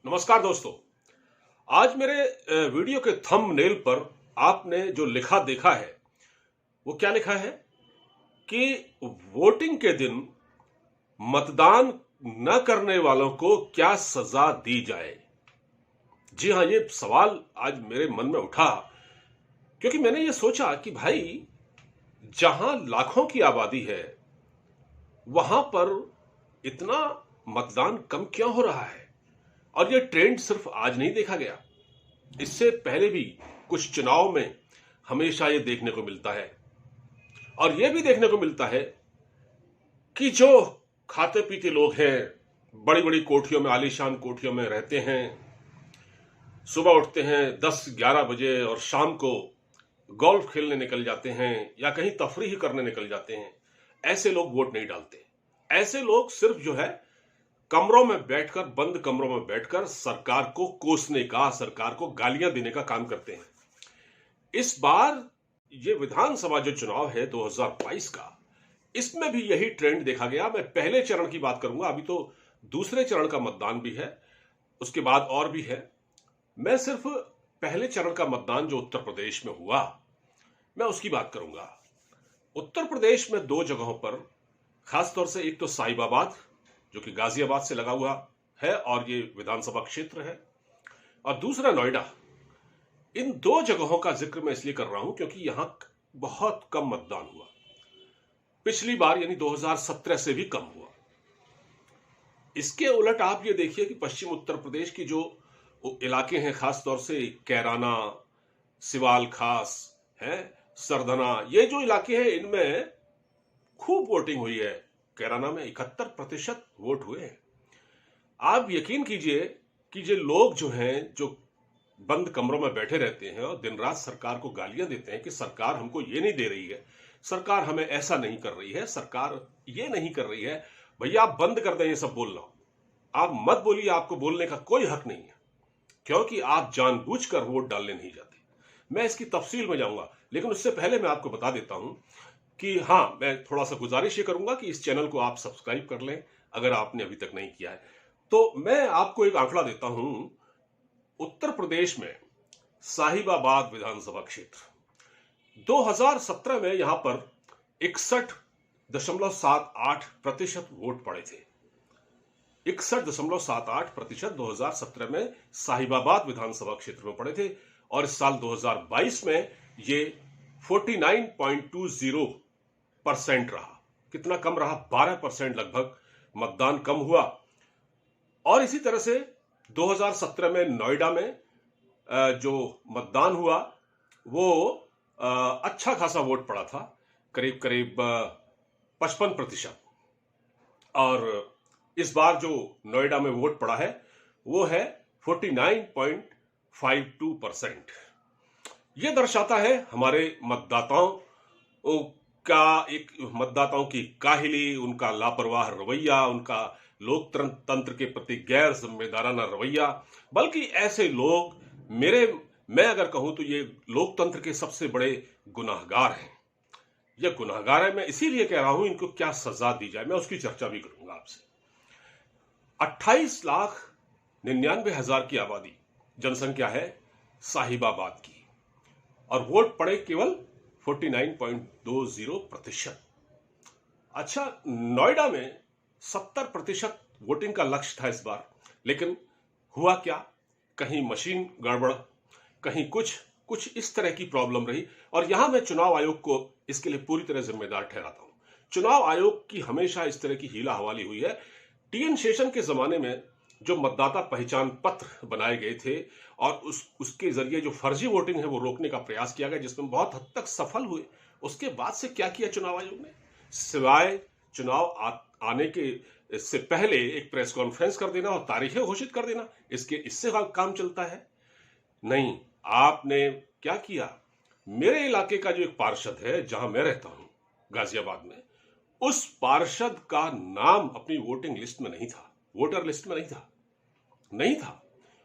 नमस्कार दोस्तों। आज मेरे वीडियो के थंबनेल पर आपने जो लिखा देखा है वो क्या लिखा है कि वोटिंग के दिन मतदान न करने वालों को क्या सजा दी जाए। जी हां, ये सवाल आज मेरे मन में उठा क्योंकि मैंने ये सोचा कि भाई जहां लाखों की आबादी है वहां पर इतना मतदान कम क्यों हो रहा है। और ये ट्रेंड सिर्फ आज नहीं देखा गया, इससे पहले भी कुछ चुनाव में हमेशा ये देखने को मिलता है। और ये भी देखने को मिलता है कि जो खाते पीते लोग हैं, बड़ी बड़ी कोठियों में, आलीशान कोठियों में रहते हैं, सुबह उठते हैं 10-11 बजे और शाम को गोल्फ खेलने निकल जाते हैं या कहीं तफरीह करने निकल जाते हैं, ऐसे लोग वोट नहीं डालते। ऐसे लोग सिर्फ जो है कमरों में बैठकर, बंद कमरों में बैठकर सरकार को कोसने का, सरकार को गालियां देने का काम करते हैं। इस बार ये विधानसभा जो चुनाव है 2022 का, इसमें भी यही ट्रेंड देखा गया। मैं पहले चरण की बात करूंगा, अभी तो दूसरे चरण का मतदान भी है, उसके बाद और भी है। मैं सिर्फ पहले चरण का मतदान जो उत्तर प्रदेश में हुआ, मैं उसकी बात करूंगा। उत्तर प्रदेश में 2 जगहों पर, खासतौर से एक तो साहिबाबाद जो कि गाजियाबाद से लगा हुआ है और ये विधानसभा क्षेत्र है, और दूसरा नोएडा। इन 2 जगहों का जिक्र मैं इसलिए कर रहा हूं क्योंकि यहां बहुत कम मतदान हुआ। पिछली बार यानी 2017 से भी कम हुआ। इसके उलट आप ये देखिए कि पश्चिम उत्तर प्रदेश की जो इलाके हैं, खासतौर से कैराना, सिवाल खास है, सरधना, ये जो इलाके हैं इनमें खूब वोटिंग हुई है। कैराना में 71% वोट हुए हैं। आप यकीन कीजिए कि ये लोग जो हैं, जो बंद कमरों में बैठे रहते हैं और दिन रात सरकार को गालियां देते हैं कि सरकार हमको ये नहीं दे रही है, सरकार हमें ऐसा नहीं कर रही है, सरकार ये नहीं कर रही है। भैया आप बंद कर दें ये सब बोलना, आप मत बोलिए, आपको बोलने का कोई हक नहीं है, क्योंकि आप जानबूझकर वोट डालने नहीं जाते। मैं इसकी तफसील में जाऊंगा, लेकिन उससे पहले मैं आपको बता देता हूं कि हाँ, मैं थोड़ा सा गुजारिश ये करूंगा कि इस चैनल को आप सब्सक्राइब कर लें अगर आपने अभी तक नहीं किया है। तो मैं आपको एक आंकड़ा देता हूं। उत्तर प्रदेश में साहिबाबाद विधानसभा क्षेत्र 2017 में यहां पर 61.78% वोट पड़े थे। 61.78% 2017 में साहिबाबाद विधानसभा क्षेत्र में पड़े थे, और इस साल 2022 में ये 49.20% रहा। कितना कम रहा? 12% लगभग मतदान कम हुआ। और इसी तरह से 2017 में नोएडा में जो मतदान हुआ वो अच्छा खासा वोट पड़ा था, करीब करीब 55%। और इस बार जो नोएडा में वोट पड़ा है वो है 49.52%। यह दर्शाता है हमारे मतदाताओं मतदाताओं की काहिली, उनका लापरवाह रवैया, उनका लोकतंत्र के प्रति गैर जिम्मेदाराना रवैया। बल्कि ऐसे लोग मैं अगर कहूं तो ये लोकतंत्र के सबसे बड़े गुनाहगार हैं। ये गुनाहगार है, मैं इसीलिए कह रहा हूं इनको क्या सजा दी जाए, मैं उसकी चर्चा भी करूंगा आपसे। 28,99,000 की आबादी, जनसंख्या है साहिबाबाद की, और वोट पड़े केवल 49.20%। अच्छा, नोएडा में 70% वोटिंग का लक्ष्य था इस बार, लेकिन हुआ क्या? कहीं मशीन गड़बड़, कहीं कुछ इस तरह की प्रॉब्लम रही। और यहां मैं चुनाव आयोग को इसके लिए पूरी तरह जिम्मेदार ठहराता हूं। चुनाव आयोग की हमेशा इस तरह की हीला हवाली हुई है। टीएन शेषन के जमाने में जो मतदाता पहचान पत्र बनाए गए थे और उसके जरिए जो फर्जी वोटिंग है वो रोकने का प्रयास किया गया, जिसमें बहुत हद तक सफल हुए। उसके बाद से क्या किया चुनाव आयोग ने? सिवाय चुनाव आने के इससे पहले एक प्रेस कॉन्फ्रेंस कर देना और तारीखें घोषित कर देना, इससे काम चलता है? नहीं, आपने क्या किया? मेरे इलाके का जो एक पार्षद है, जहां मैं रहता हूं गाजियाबाद में, उस पार्षद का नाम अपनी वोटिंग लिस्ट में नहीं था, वोटर लिस्ट में नहीं था।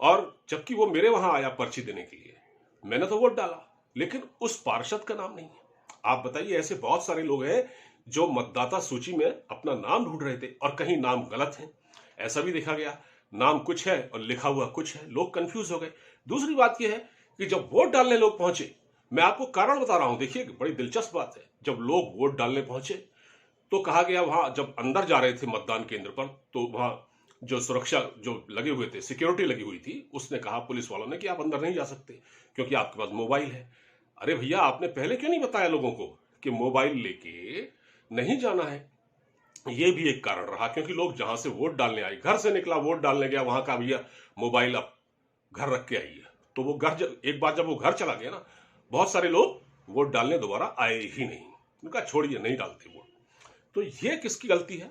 और जबकि वो मेरे वहां आया पर्ची देने के लिए, मैंने तो वोट डाला, लेकिन उस पार्षद का नाम नहीं है। आप बताइए, ऐसे बहुत सारे लोग हैं जो मतदाता सूची में अपना नाम ढूंढ रहे थे और कहीं नाम गलत है, ऐसा भी देखा गया। नाम कुछ है और लिखा हुआ कुछ है, लोग कंफ्यूज हो गए। दूसरी बात यह है कि जब वोट डालने लोग पहुंचे, मैं आपको कारण बता रहा हूं, देखिए बड़ी दिलचस्प बात है। जब लोग वोट डालने पहुंचे तो कहा गया, वहां जब अंदर जा रहे थे मतदान केंद्र पर, तो वहां जो सुरक्षा जो लगे हुए थे, सिक्योरिटी लगी हुई थी, उसने कहा पुलिस वालों ने कि आप अंदर नहीं जा सकते क्योंकि आपके पास मोबाइल है। अरे भैया, आपने पहले क्यों नहीं बताया लोगों को कि मोबाइल लेके नहीं जाना है? ये भी एक कारण रहा, क्योंकि लोग जहां से वोट डालने आए, घर से निकला वोट डालने गया, वहां का भैया मोबाइल आप घर रख के आइए, तो वो घर एक बार जब वो घर चला गया ना, बहुत सारे लोग वोट डालने दोबारा आए ही नहीं, उनका छोड़िए, नहीं डालते वोट। तो ये किसकी गलती है?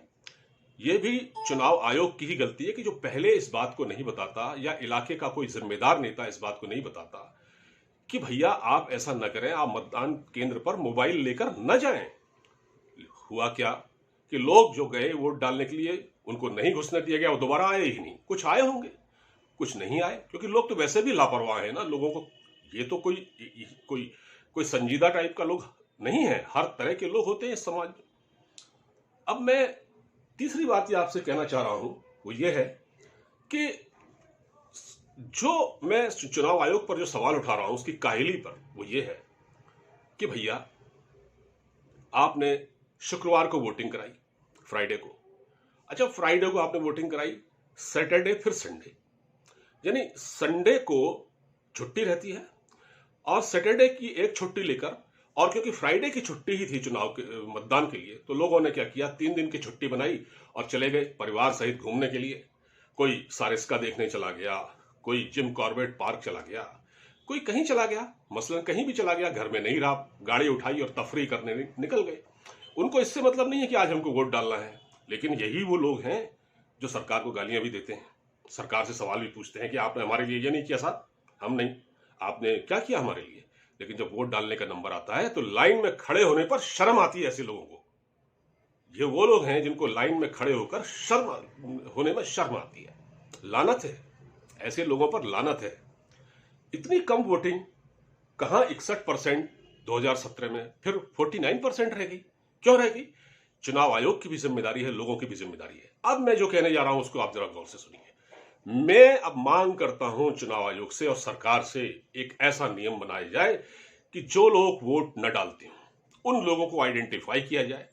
ये भी चुनाव आयोग की ही गलती है कि जो पहले इस बात को नहीं बताता, या इलाके का कोई जिम्मेदार नेता इस बात को नहीं बताता कि भैया आप ऐसा न करें, आप मतदान केंद्र पर मोबाइल लेकर न जाएं। हुआ क्या कि लोग जो गए वोट डालने के लिए, उनको नहीं घुसने दिया गया, वो दोबारा आए ही नहीं। कुछ आए होंगे, कुछ नहीं आए, क्योंकि लोग तो वैसे भी लापरवाह हैं ना। लोगों को ये तो कोई कोई संजीदा टाइप का लोग नहीं है, हर तरह के लोग होते हैं इस समाज में। अब मैं तीसरी बात ये आपसे कहना चाह रहा हूं, वो ये है कि जो मैं चुनाव आयोग पर जो सवाल उठा रहा हूं, उसकी काहिली पर, वो ये है कि भैया आपने शुक्रवार को वोटिंग कराई, फ्राइडे को। अच्छा, फ्राइडे को आपने वोटिंग कराई, सैटरडे फिर संडे, यानी संडे को छुट्टी रहती है और सैटरडे की एक छुट्टी लेकर, और क्योंकि फ्राइडे की छुट्टी ही थी चुनाव के मतदान के लिए, तो लोगों ने क्या किया, 3 दिन की छुट्टी बनाई और चले गए परिवार सहित घूमने के लिए। कोई सारिस्का देखने चला गया, कोई जिम कॉर्बेट पार्क चला गया, कोई कहीं चला गया, मसलन कहीं भी चला गया, घर में नहीं रहा, गाड़ी उठाई और तफरी करने निकल गए। उनको इससे मतलब नहीं है कि आज हमको वोट डालना है। लेकिन यही वो लोग हैं जो सरकार को गालियां भी देते हैं, सरकार से सवाल भी पूछते हैं कि आपने हमारे लिए ये नहीं किया साहब, हम नहीं, आपने क्या किया हमारे लिए। लेकिन जब वोट डालने का नंबर आता है तो लाइन में खड़े होने पर शर्म आती है ऐसे लोगों को। ये वो लोग हैं जिनको लाइन में खड़े होकर होने में शर्म आती है। लानत है, ऐसे लोगों पर लानत है। इतनी कम वोटिंग कहां 61% 2017 में, फिर 49% रह गई। क्यों रह गई? चुनाव आयोग की भी जिम्मेदारी है, लोगों की भी जिम्मेदारी है। अब मैं जो कहने जा रहा हूं उसको आप जरा गौर से सुनिए। मैं अब मांग करता हूं चुनाव आयोग से और सरकार से, एक ऐसा नियम बनाया जाए कि जो लोग वोट न डालते हों, उन लोगों को आइडेंटिफाई किया जाए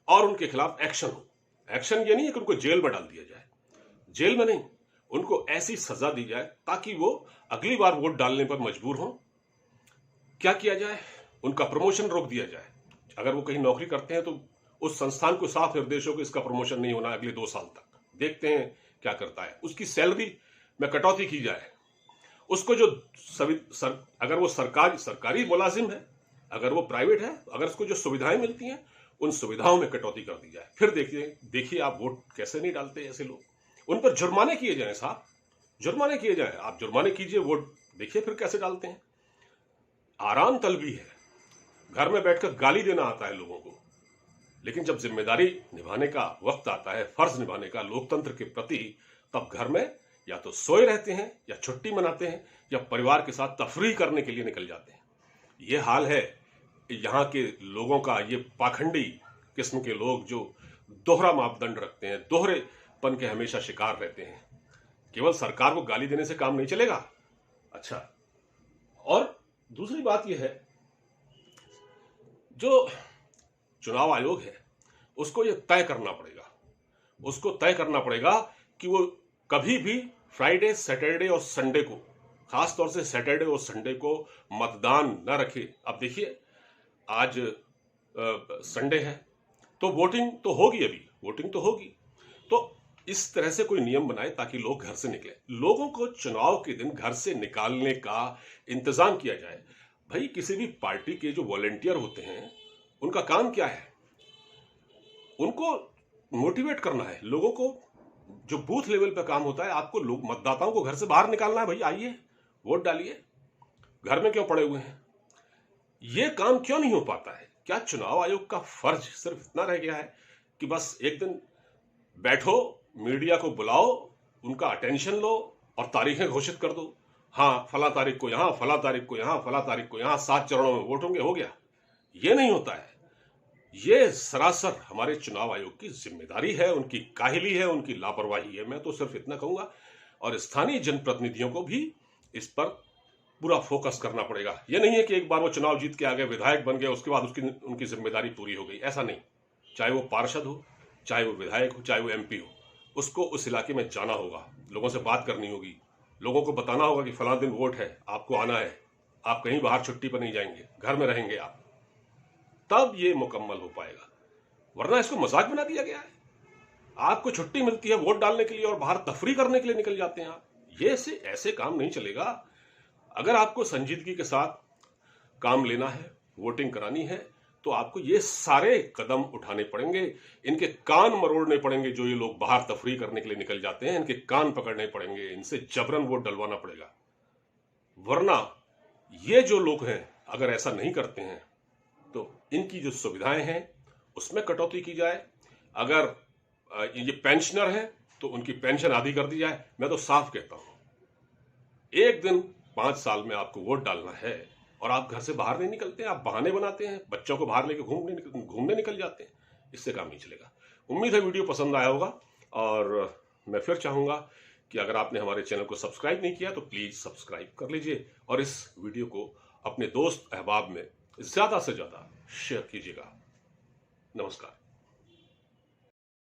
और उनके खिलाफ एक्शन हो। एक्शन ये नहीं है कि उनको जेल में डाल दिया जाए, जेल में नहीं, उनको ऐसी सजा दी जाए ताकि वो अगली बार वोट डालने पर मजबूर हों। क्या किया जाए? उनका प्रमोशन रोक दिया जाए। अगर वो कहीं नौकरी करते हैं तो उस संस्थान को साफ निर्देश हो कि इसका प्रमोशन नहीं होना अगले 2 साल तक, देखते हैं क्या करता है। उसकी सैलरी में कटौती की जाए। उसको जो अगर वो सरकारी मुलाजिम है, अगर वो प्राइवेट है, अगर उसको जो सुविधाएं मिलती हैं, उन सुविधाओं में कटौती कर दी जाए। फिर देखिए आप वोट कैसे नहीं डालते ऐसे लोग। उन पर जुर्माने किए जाए साहब, जुर्माने किए जाए। आप जुर्माने कीजिए, वोट देखिए फिर कैसे डालते हैं। आराम तलबी है, घर में बैठकर गाली देना आता है लोगों को, लेकिन जब जिम्मेदारी निभाने का वक्त आता है, फर्ज निभाने का लोकतंत्र के प्रति, तब घर में या तो सोए रहते हैं, या छुट्टी मनाते हैं, या परिवार के साथ तफरीह करने के लिए निकल जाते हैं। ये हाल है यहाँ के लोगों का। ये पाखंडी किस्म के लोग जो दोहरा मापदंड रखते हैं, दोहरेपन के हमेशा शिकार रहते हैं। केवल सरकार को गाली देने से काम नहीं चलेगा। अच्छा, और दूसरी बात यह है, जो चुनाव आयोग है उसको ये तय करना पड़ेगा, उसको तय करना पड़ेगा कि वो कभी भी फ्राइडे, सैटरडे और संडे को, खासतौर से सैटरडे और संडे को मतदान न रखे। अब देखिए आज संडे है तो वोटिंग तो होगी, अभी वोटिंग तो होगी, तो इस तरह से कोई नियम बनाए ताकि लोग घर से निकले। लोगों को चुनाव के दिन घर से निकालने का इंतजाम किया जाए। भाई, किसी भी पार्टी के जो वॉलंटियर होते हैं उनका काम क्या है? उनको मोटिवेट करना है लोगों को। जो बूथ लेवल पे काम होता है, आपको लोग, मतदाताओं को घर से बाहर निकालना है। भाई आइए, वोट डालिए, घर में क्यों पड़े हुए हैं? ये काम क्यों नहीं हो पाता है? क्या चुनाव आयोग का फर्ज सिर्फ इतना रह गया है कि बस एक दिन बैठो, मीडिया को बुलाओ, उनका अटेंशन लो और तारीखें घोषित कर दो? हाँ, फला तारीख को यहां, फला तारीख को यहां, फला तारीख को यहां, 7 चरणों में वोट होंगे, हो गया? ये नहीं होता है। ये सरासर हमारे चुनाव आयोग की जिम्मेदारी है, उनकी काहिली है, उनकी लापरवाही है। मैं तो सिर्फ इतना कहूंगा, और स्थानीय जनप्रतिनिधियों को भी इस पर पूरा फोकस करना पड़ेगा। ये नहीं है कि एक बार वो चुनाव जीत के आ गए, विधायक बन गए, उसके बाद उनकी जिम्मेदारी पूरी हो गई, ऐसा नहीं। चाहे वो पार्षद हो, चाहे वो विधायक हो, चाहे वो एमपी हो, उसको उस इलाके में जाना होगा, लोगों से बात करनी होगी, लोगों को बताना होगा कि फलां दिन वोट है, आपको आना है, आप कहीं बाहर छुट्टी पर नहीं जाएंगे, घर में रहेंगे आप, तब ये मुकम्मल हो पाएगा। वरना इसको मजाक बना दिया गया है। आपको छुट्टी मिलती है वोट डालने के लिए और बाहर तफरी करने के लिए निकल जाते हैं आप। ये ऐसे काम नहीं चलेगा। अगर आपको संजीदगी के साथ काम लेना है, वोटिंग करानी है, तो आपको ये सारे कदम उठाने पड़ेंगे, इनके कान मरोड़ने पड़ेंगे। जो ये लोग बाहर तफरी करने के लिए निकल जाते हैं, इनके कान पकड़ने पड़ेंगे, इनसे जबरन वोट डलवाना पड़ेगा। वरना ये जो लोग हैं, अगर ऐसा नहीं करते हैं तो इनकी जो सुविधाएं हैं उसमें कटौती की जाए। अगर ये पेंशनर हैं तो उनकी पेंशन आधी कर दी जाए। मैं तो साफ कहता हूं, एक दिन 5 साल में आपको वोट डालना है और आप घर से बाहर नहीं निकलते, आप बहाने बनाते हैं, बच्चों को बाहर लेके घूमने निकल जाते हैं, इससे काम नहीं चलेगा। उम्मीद है वीडियो पसंद आया होगा, और मैं फिर चाहूंगा कि अगर आपने हमारे चैनल को सब्सक्राइब नहीं किया तो प्लीज सब्सक्राइब कर लीजिए, और इस वीडियो को अपने दोस्त अहबाब में ज्यादा से ज्यादा शेयर कीजिएगा। नमस्कार।